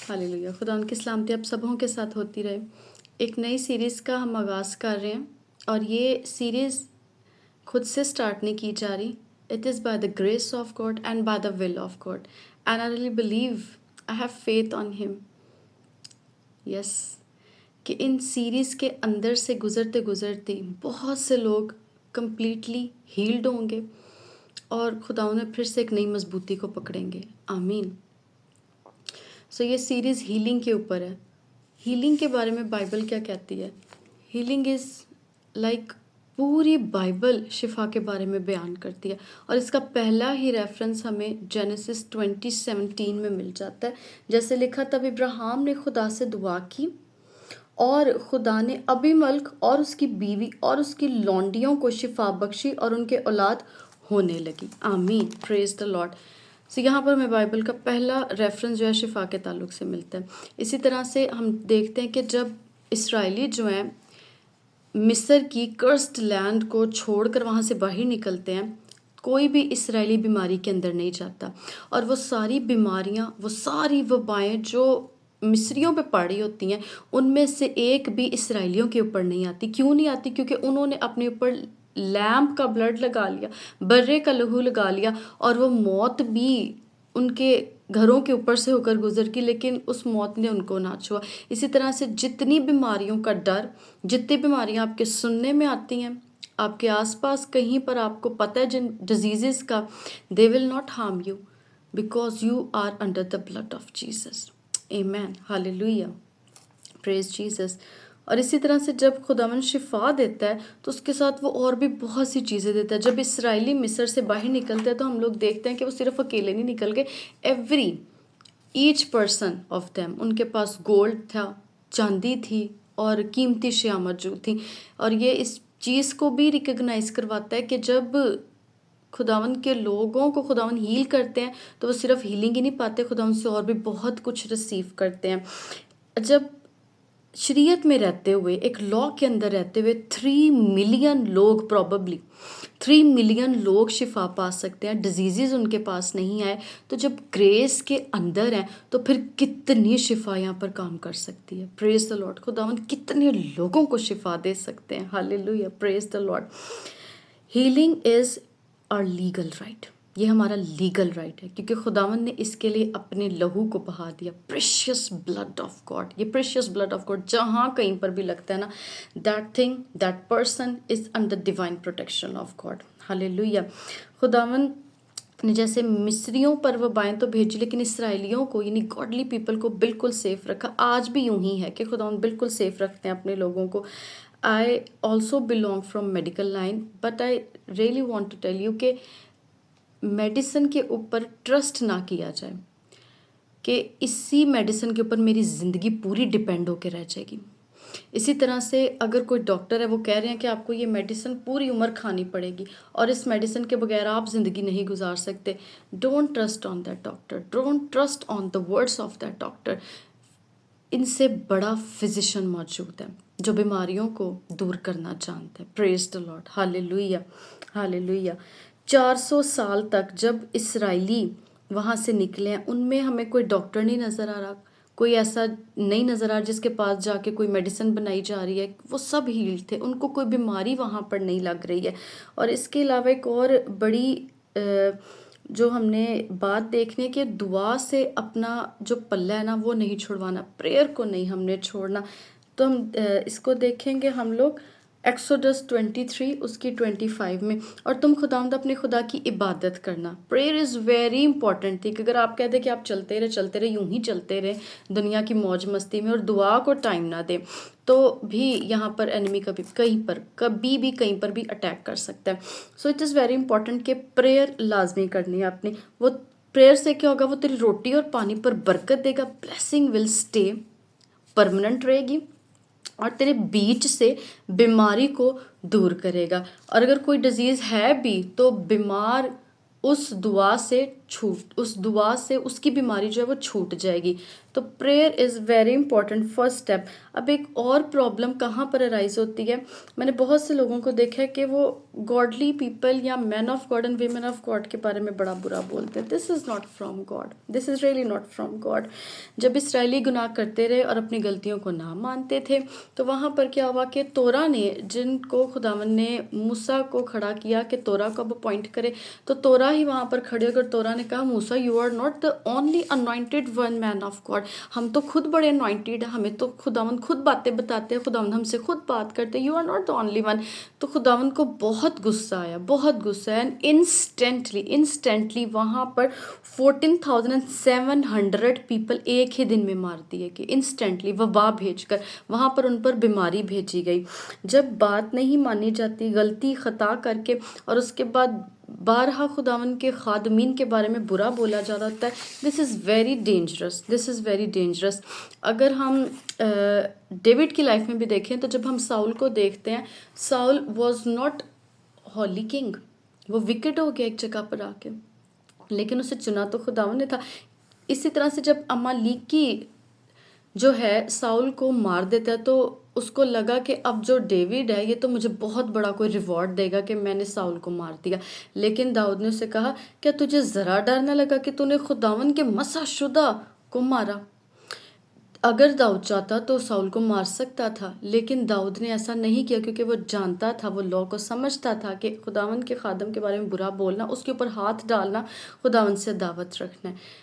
Hallelujah. खुदा उनकी सलामती आप सबों के साथ होती रहे। एक नई सीरीज़ का हम आगाज़ कर रहे हैं और ये सीरीज़ खुद से स्टार्ट नहीं की जा रही। It is by the grace of God and by the will of God and I really believe, I have faith on him. Yes, कि इन सीरीज़ के अंदर से गुज़रते गुज़रते बहुत से लोग कंप्लीटली हील्ड होंगे और खुदा उन्हें फिर से एक नई मजबूती को पकड़ेंगे। आमीन। सो ये सीरीज़ हीलिंग के ऊपर है। हीलिंग के बारे में बाइबल क्या कहती है? हीलिंग इज़ लाइक पूरी बाइबल शिफा के बारे में बयान करती है और इसका पहला ही रेफरेंस हमें जेनेसिस 20:17 में मिल जाता है। जैसे लिखा, तब इब्राहिम ने खुदा से दुआ की और खुदा ने अबीमल्क और उसकी बीवी और उसकी लौंडियों को शिफा बख्शी और उनके औलाद होने लगी। आमीन, प्रेज द लॉर्ड। सो यहाँ पर हमें बाइबल का पहला रेफरेंस जो है शिफा के ताल्लुक से मिलता है। इसी तरह से हम देखते हैं कि जब इसराइली जो हैं मिस्र की कर्स्ड लैंड को छोड़कर वहाँ से बाहर निकलते हैं, कोई भी इसराइली बीमारी के अंदर नहीं जाता और वो सारी बीमारियाँ, वो सारी वबाएँ जो मिस्रियों पे पड़ी होती हैं, उनमें से एक भी इसराइलियों के ऊपर नहीं आती। क्यों नहीं आती? क्योंकि उन्होंने अपने ऊपर लैम्प का ब्लड लगा लिया, बर्रे का लहू लगा लिया और वो मौत भी उनके घरों के ऊपर से होकर गुजर की, लेकिन उस मौत ने उनको ना छुआ। इसी तरह से जितनी बीमारियों का डर, जितनी बीमारियां आपके सुनने में आती हैं, आपके आसपास कहीं पर आपको पता है जिन डिजीजेस का, they will not harm you because you are under the blood of Jesus. Amen, hallelujah, praise Jesus. और इसी तरह से जब खुदावन शिफा देता है तो उसके साथ वो और भी बहुत सी चीज़ें देता है। जब इसराइली मिस्र से बाहर निकलते हैं तो हम लोग देखते हैं कि वो सिर्फ अकेले नहीं निकल गए, every each person of them, उनके पास गोल्ड था, चांदी थी और कीमती अशिया मौजूद थी। और ये इस चीज़ को भी रिकग्नाइज करवाता है कि जब खुदावन के लोगों को खुदावन हील करते हैं तो वो सिर्फ हीलिंग ही नहीं पाते, खुदावन से और भी बहुत कुछ रिसीव करते हैं। जब शरीयत में रहते हुए, एक लॉ के अंदर रहते हुए 3 मिलियन लोग, प्रॉबली 3 मिलियन लोग शिफा पा सकते हैं, डिजीज़ उनके पास नहीं आए, तो जब ग्रेस के अंदर हैं तो फिर कितनी शिफा यहाँ पर काम कर सकती है। Praise the Lord. खुदावन कितने लोगों को शिफा दे सकते हैं। Hallelujah, praise the Lord. Healing is our legal right. ये हमारा लीगल राइट है क्योंकि खुदावन ने इसके लिए अपने लहू को बहा दिया। प्रेशियस ब्लड ऑफ गॉड, ये प्रेशियस ब्लड ऑफ गॉड जहाँ कहीं पर भी लगता है ना, that thing, that person is under divine protection of God. Hallelujah. खुदावन ने जैसे मिस्रियों पर वबाएं तो भेजी, लेकिन इसराइलियों को यानी गॉडली पीपल को बिल्कुल सेफ रखा। आज भी यूं ही है कि खुदावन बिल्कुल सेफ रखते हैं अपने लोगों को। I also belong from medical line, but I really want to tell you कि मेडिसिन के ऊपर ट्रस्ट ना किया जाए कि इसी मेडिसिन के ऊपर मेरी ज़िंदगी पूरी डिपेंड होकर रह जाएगी। इसी तरह से अगर कोई डॉक्टर है, वो कह रहे हैं कि आपको ये मेडिसिन पूरी उम्र खानी पड़ेगी और इस मेडिसिन के बगैर आप ज़िंदगी नहीं गुजार सकते, don't trust on that doctor, don't trust on the words of that doctor. इनसे बड़ा फिजिशियन मौजूद है जो बीमारियों को दूर करना जानता है। Praise the Lord, hallelujah, hallelujah. 400 साल तक जब इसराइली वहाँ से निकले हैं, उनमें हमें कोई डॉक्टर नहीं नज़र आ रहा, कोई ऐसा नहीं नज़र आ रहा जिसके पास जाके कोई मेडिसिन बनाई जा रही है। वो सब हील्ड थे, उनको कोई बीमारी वहाँ पर नहीं लग रही है। और इसके अलावा एक और बड़ी जो हमने बात देखने की, दुआ से अपना जो पल्ला है ना वो नहीं छुड़वाना, प्रेयर को नहीं हमने छोड़ना। तो हम इसको देखेंगे हम लोग एक्सोडस 23 उसकी 25 में। और तुम खुदावंद अपने खुदा की इबादत करना। प्रेयर इज़ वेरी इंपॉर्टेंट थी कि अगर आप कहते कि आप चलते रहे यूं ही चलते रहे दुनिया की मौज मस्ती में और दुआ को टाइम ना दें, तो भी यहाँ पर एनिमी कभी भी कहीं पर भी अटैक कर सकता है। So it is very important कि प्रेयर लाजमी करनी है आपने। वो प्रेयर से क्या होगा, वो तेरी रोटी और पानी पर बरकत देगा, ब्लेसिंग विल स्टे, परमानेंट रहेगी और तेरे बीच से बीमारी को दूर करेगा। और अगर कोई डिजीज़ है भी तो बीमार उस दुआ से उसकी बीमारी जो है वो छूट जाएगी। तो prayer is very important first step. अब एक और प्रॉब्लम कहाँ पर अराइज होती है, मैंने बहुत से लोगों को देखा है कि वो गॉडली पीपल या man of God and women of God के बारे में बड़ा बुरा बोलते हैं। This is not from God, this is really not from God. जब इसराइली गुनाह करते रहे और अपनी गलतियों को ना मानते थे, तो वहाँ पर क्या हुआ कि तोरा ने, जिनको खुदावन ने मूसा को खड़ा किया कि तोरा को अब अपॉइंट करे, तो तोरा ही वहाँ पर खड़े होकर तोरा ने कहा, मूसा you are not the only anointed one man of God, हम तो खुद बड़े अनॉइंटेड हैं, हमें तो खुदावन खुद बातें बताते हैं, खुदावन हमसे खुद बात करते हैं, you are not the only one. तो खुदावन को बहुत गुस्सा आया, बहुत गुस्सा आया, एंड इंस्टेंटली वहाँ पर 14,700 पीपल एक ही दिन में मार दिए कि इंस्टेंटली वबा भेजकर वहाँ पर उन पर बीमारी भेजी गई। जब बात नहीं मानी जाती, गलती खता करके, और उसके बाद बारहा खुदावन के खादमीन के बारे में बुरा बोला जा रहा होता है, this is very dangerous, this is very dangerous. अगर हम डेविड की लाइफ में भी देखें, तो जब हम साउल को देखते हैं, Saul was not holy king, वो विकेट हो गया एक जगह पर आके, लेकिन उसे चुना तो खुदावन ने था। इसी तरह से जब अमालेकी जो है साउल को मार देता है, तो उसको लगा कि अब जो डेविड है ये तो मुझे बहुत बड़ा कोई रिवॉर्ड देगा कि मैंने साउल को मार दिया। लेकिन दाऊद ने उसे कहा, क्या तुझे ज़रा डर न लगा कि तूने खुदावन के मसाशुदा को मारा? अगर दाऊद चाहता तो साउल को मार सकता था, लेकिन दाऊद ने ऐसा नहीं किया, क्योंकि वो जानता था, वो लॉ को समझता था कि खुदावन के खादम के बारे में बुरा बोलना, उसके ऊपर हाथ डालना, खुदावन से दावत रखना है।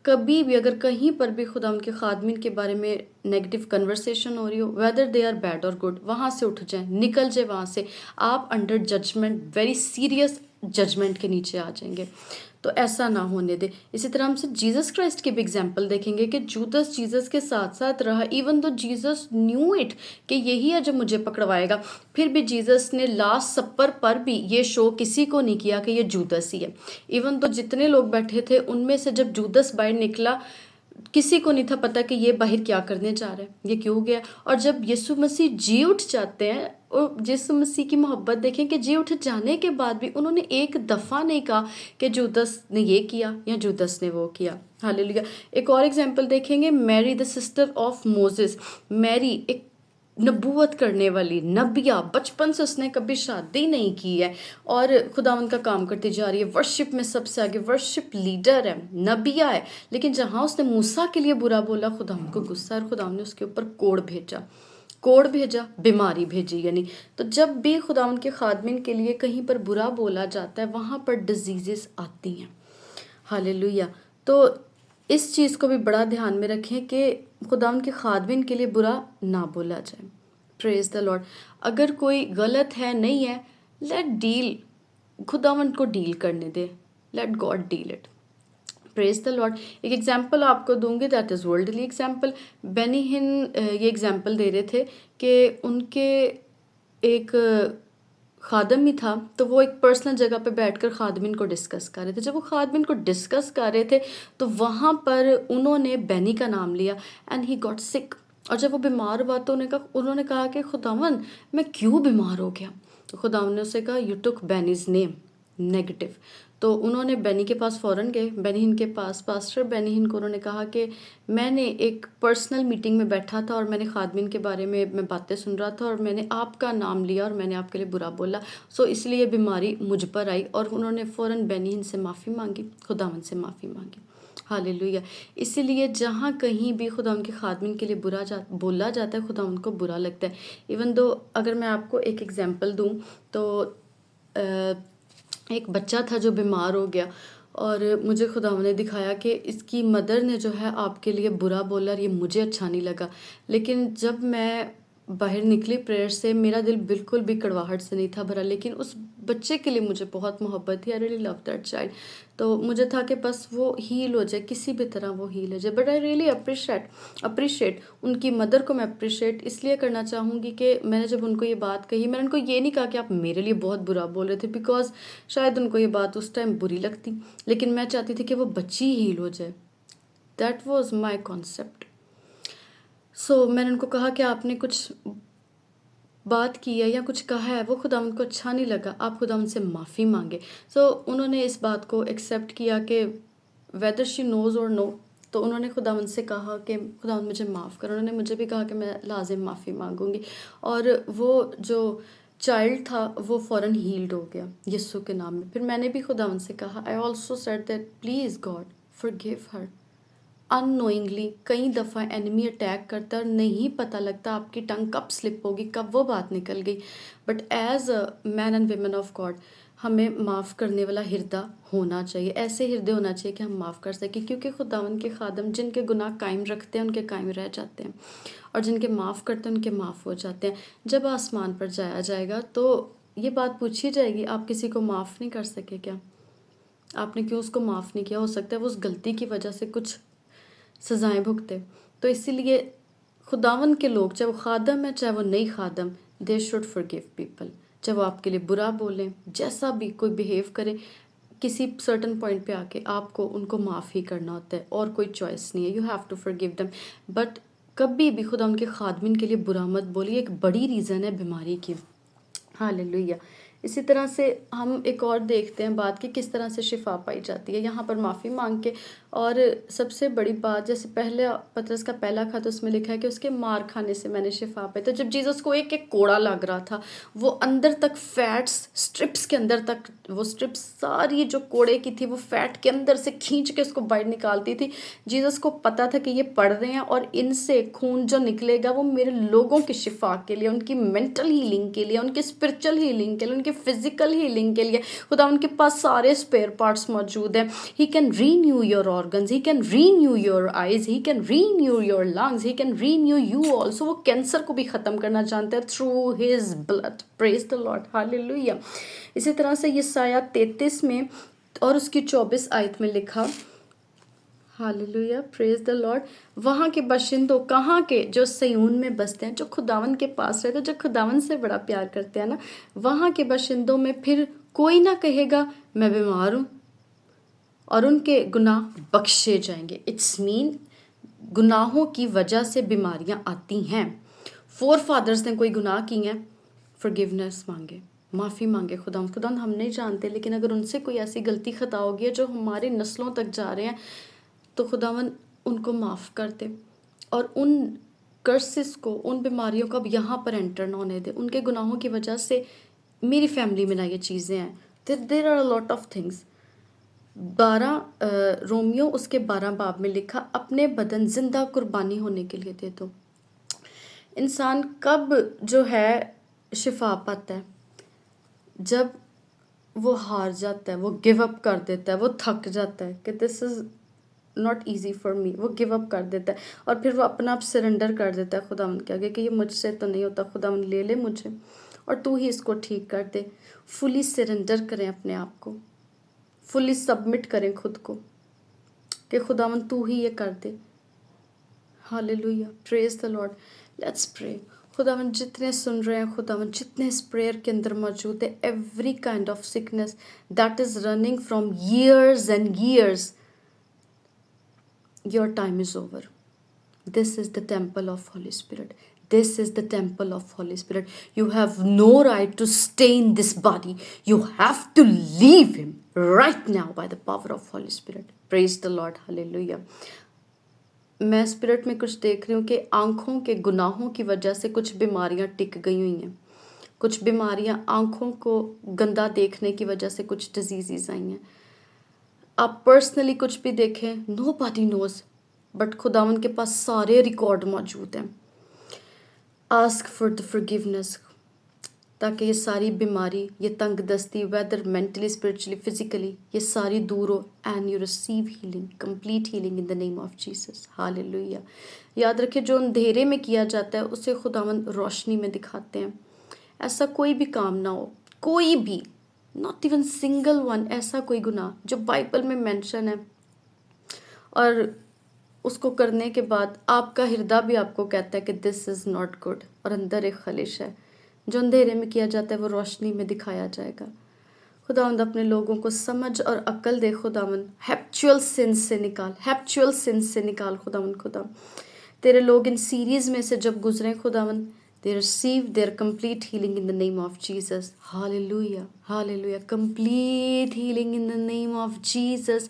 कभी भी अगर कहीं पर भी खुदा उनके खादमीन के बारे में नेगेटिव कन्वर्सेशन हो रही हो, वेदर दे आर बैड और गुड, वहाँ से उठ जाएं, निकल जाए वहाँ से, आप under judgment, very serious judgment के नीचे आ जाएंगे। तो ऐसा ना होने दे। इसी तरह हमसे जीसस क्राइस्ट की भी एग्जाम्पल देखेंगे कि जूदस जीसस के साथ साथ रहा, even though Jesus knew it कि यही है जो मुझे पकड़वाएगा, फिर भी जीसस ने लास्ट सप्पर पर भी ये शो किसी को नहीं किया कि ये जूदस ही है। इवन तो जितने लोग बैठे थे उनमें से जब जूदस बाहर निकला, किसी को नहीं था पता कि ये बाहर क्या करने जा रहा है, ये क्यों गया। और जब यीशु मसीह जी उठ जाते हैं, और यीशु मसीह की मोहब्बत देखें कि जी उठ जाने के बाद भी उन्होंने एक दफ़ा नहीं कहा कि जूदस ने ये किया या जूदस ने वो किया। हालेलुया। एक और एग्जांपल देखेंगे, Mary the sister of Moses. Mary एक नबूवत करने वाली नबिया, बचपन से उसने कभी शादी नहीं की है और खुदावंद का काम करती जा रही है, वर्शिप में सबसे आगे, वर्शिप लीडर है, नबिया है। लेकिन जहाँ उसने मूसा के लिए बुरा बोला, खुदावंद को गुस्सा, और खुदावंद ने उसके ऊपर कोड़ भेजा, बीमारी भेजी। यानी तो जब भी खुदावंद के खादमिन के लिए कहीं पर बुरा बोला जाता है, वहाँ पर डिजीजेस आती हैं। हालेलुया। तो इस चीज़ को भी बड़ा ध्यान में रखें कि खुदावंद के खादमिन के लिए बुरा ना बोला जाए। Praise the Lord. अगर कोई गलत है, नहीं है, लेट डील, खुदावंद को डील करने दे, let God deal it. Praise the lord. एक एग्जाम्पल आपको दूंगी, that is worldly example. Benny Hinn ये एग्जाम्पल दे रहे थे कि उनके एक खादम ही था, तो वो एक पर्सनल जगह पे बैठकर खादमिन को डिस्कस कर रहे थे। जब वो खादमिन को डिस्कस कर रहे थे, तो वहाँ पर उन्होंने बेनी का नाम लिया, एंड ही गॉट सिक। और जब वो बीमार हुआ तो उन्होंने कहा कि खुदावन मैं क्यों बीमार हो गया? तो खुदावन ने उसे कहा, यू टुक बेनीज नेम नेगेटिव। तो उन्होंने बेनी के पास फ़ौरन गए, बेनीहिन के पास, पास्टर बेनीहिन को उन्होंने कहा कि मैंने एक पर्सनल मीटिंग में बैठा था और मैंने खादमिन के बारे में मैं बातें सुन रहा था और मैंने आपका नाम लिया और मैंने आपके लिए बुरा बोला, सो इसलिए बीमारी मुझ पर आई। और उन्होंने फ़ौरन बेनीहिन से माफ़ी मांगी, खुदावन से माफ़ी मांगी। हालेलुया। इसीलिए जहाँ कहीं भी खुदा उनके खादमिन के लिए बोला जाता है, खुदा उनको बुरा लगता है। इवन दो अगर मैं आपको एक एग्जांपल दूँ, तो एक बच्चा था जो बीमार हो गया, और मुझे खुदा ने दिखाया कि इसकी मदर ने जो है आपके लिए बुरा बोला, और ये मुझे अच्छा नहीं लगा। लेकिन जब मैं बाहर निकली प्रेयर से, मेरा दिल बिल्कुल भी कड़वाहट से नहीं था भरा, लेकिन उस बच्चे के लिए मुझे बहुत मोहब्बत थी। I really love that child. तो मुझे था कि बस वो हील हो जाए, किसी भी तरह वो हील हो जाए। बट आई रियली अप्रिशिएट उनकी मदर को। मैं अप्रिशिएट इसलिए करना चाहूँगी कि मैंने जब उनको ये बात कही, मैंने उनको ये नहीं कहा कि आप मेरे लिए बहुत बुरा बोल रहे थे, बिकॉज शायद उनको ये बात उस टाइम बुरी लगती, लेकिन मैं चाहती थी कि वो बच्ची हील हो जाए। That was my concept. So मैंने उनको कहा कि आपने कुछ बात की है या कुछ कहा है, वो खुदा उनको अच्छा नहीं लगा, आप खुदा उनसे माफ़ी मांगे। सो उन्होंने इस बात को एक्सेप्ट किया कि वेदर शी नोज़ और नो, तो उन्होंने खुदावंद से कहा कि खुदावंद मुझे माफ़ करो। उन्होंने मुझे भी कहा कि मैं लाजिम माफ़ी मांगूंगी, और वो जो चाइल्ड था वो फ़ौरन हील्ड हो गया यीशु के नाम में। फिर मैंने भी खुदावंद से कहा, I also said that please God forgive her. Unknowingly कई दफ़ा एनिमी अटैक करता है और नहीं पता लगता आपकी टंग कब स्लिप होगी, कब वो बात निकल गई। But as a man and women of God हमें माफ़ करने वाला हृदय होना चाहिए, ऐसे हृदय होना चाहिए कि हम माफ़ कर सकें, क्योंकि खुदावन के खादम जिनके गुनाह कायम रखते हैं उनके कायम रह जाते हैं, और जिनके माफ़ करते हैं उनके माफ़ हो जाते हैं। जब आसमान पर जाया जाएगा तो ये बात पूछी जाएगी, आप किसी को माफ़ नहीं कर सके क्या? आपने क्यों उसको माफ़ नहीं किया? हो सकता है वो उस गलती की वजह से कुछ सज़ाएं भुगते। तो इसीलिए खुदावन के लोग, चाहे वो खादम है चाहे वो नहीं खादम, दे शुड फॉरगिव पीपल। चाहे वो आपके लिए बुरा बोलें, जैसा भी कोई बिहेव करे, किसी सर्टन पॉइंट पे आके आपको उनको माफ़ ही करना होता है, और कोई चॉइस नहीं है। You have to forgive them. But कभी भी खुदा उनके खादमिन के लिए बुरा मत बोलिए, एक बड़ी रीज़न है बीमारी की। हालेलुया। इसी तरह से हम एक और देखते हैं बात कि किस तरह से शिफा पाई जाती है यहाँ पर माफ़ी मांग के। और सबसे बड़ी बात, जैसे पहले पतरस का पहला खत उसमें लिखा है कि उसके मार खाने से मैंने शिफा पाई। तो जब जीसस को एक एक कोड़ा लग रहा था, वो अंदर तक फैट्स स्ट्रिप्स के अंदर तक, वो स्ट्रिप्स सारी जो कोड़े की थी वो फैट के अंदर से खींच के उसको बाहर निकालती थी। जीसस को पता था कि ये पढ़ रहे हैं और इनसे खून जो निकलेगा वो मेरे लोगों की शिफा के लिए, उनकी मेंटल हीलिंग के लिए, उनकी स्पिरिचुअल हीलिंग के लिए, उनकी फिजिकल हीलिंग के लिए। खुदा उनके पास सारे स्पेयर पार्ट्स मौजूद हैं। He can renew your organs, he can renew your eyes, he can renew your lungs, he can renew you also. वो कैंसर को भी ख़त्म करना जानता है through his blood. Praise the Lord, hallelujah. इसी तरह से यशायाह 33 में और उसकी 24 आयत में लिखा, हालेलुया, प्रेज द लॉर्ड, वहाँ के बाशिंदों, कहाँ के? जो सयून में बसते हैं, जो खुदावन के पास रहते हैं, जो खुदावन से बड़ा प्यार करते हैं ना, वहाँ के बाशिंदों में फिर कोई ना कहेगा मैं बीमार हूँ, और उनके गुनाह बख्शे जाएंगे। इट्स मीन गुनाहों की वजह से बीमारियाँ आती हैं। फोर फादर्स ने कोई गुनाह किए हैं, फॉरगिवनेस मांगे, माफ़ी मांगे खुदा हम नहीं जानते, लेकिन अगर उनसे कोई ऐसी गलती खता होगी जो हमारी नस्लों तक जा रहे हैं, तो खुदावन उनको माफ़ कर दे, और उन कर्सेस को, उन बीमारियों को अब यहाँ पर एंटर ना होने दे। उनके गुनाहों की वजह से मेरी फैमिली में ना ये चीज़ें हैं। There are a lot of things. 12 Romeo उसके 12 बाब में लिखा, अपने बदन जिंदा कुर्बानी होने के लिए दे दो। इंसान कब जो है शिफा पाता है? जब वो हार जाता है, वो गिव अप कर देता है, वो थक जाता है कि this is not easy for me, वो गिव अप कर देता है, और फिर वो अपना आप सरेंडर कर देता है खुदावन के आगे कि ये मुझसे तो नहीं होता, खुदावन ले ले मुझे और तू ही इसको ठीक कर दे। फुली सरेंडर करें अपने आप को, फुली सबमिट करें खुद को कि खुदावन तू ही ये कर दे। Hallelujah, praise the lord. Let's pray. खुदावन जितने सुन रहे हैं, खुदावन जितने इस प्रेयर के अंदर मौजूद है, every kind of sickness that is running from years and years, your time is over. This is the temple of Holy Spirit. This is the temple of Holy Spirit. You have no right to stay in this body. You have to leave him right now by the power of Holy Spirit. Praise the Lord. Hallelujah. मैं spirit में कुछ देख रही हूँ कि आँखों के गुनाहों की वजह से कुछ बीमारियाँ टिक गई हुई हैं। कुछ बीमारियाँ आँखों को गंदा देखने की वजह से कुछ डिजीज़ आई हैं। आप पर्सनली कुछ भी देखें, नोबडी नोज, बट खुदावन के पास सारे रिकॉर्ड मौजूद हैं। आस्क फॉर द फॉरगिवनेस, ताकि ये सारी बीमारी, ये तंग दस्ती, वेदर मेंटली, स्पिरिचुअली, फिजिकली, ये सारी दूर हो, and you receive healing, complete healing in the name of Jesus. Hallelujah. याद रखिए, जो अंधेरे में किया जाता है उसे खुदावन रोशनी में दिखाते हैं। ऐसा कोई भी काम ना हो, कोई भी, नॉट इवन सिंगल वन, ऐसा कोई गुनाह जो बाइबल में मेंशन है और उसको करने के बाद आपका हृदय भी आपको कहता है कि दिस इज़ नॉट गुड, और अंदर एक खलिश है, जो अंधेरे में किया जाता है वो रोशनी में दिखाया जाएगा। खुदावंद अपने लोगों को समझ और अक्ल दे। खुदावंद हैप्चुअल सिंस से निकाल, हैप्चुअल सिंस से निकाल। खुदावंद खुदा तेरे लोग इन सीरीज़ में से जब गुजरे, खुदावंद they receive their complete healing in the name of Jesus. Hallelujah, hallelujah, complete healing in the name of Jesus.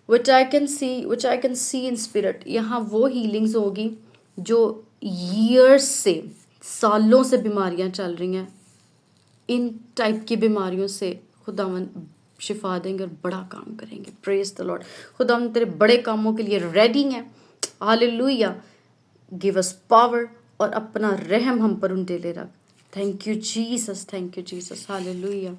which I can see in spirit. यहाँ वो हीलिंग्स होगी जो years से, सालों से बीमारियां चल रही हैं, इन टाइप की बीमारियों से खुदावन शिफा देंगे और बड़ा काम करेंगे. Praise the Lord. खुदावन तेरे बड़े कामों के लिए रेडी हैं. हालेलुया. गिव अस पावर और अपना रहम हम पर उंडेले रख. Thank you Jesus, thank you Jesus. Hallelujah.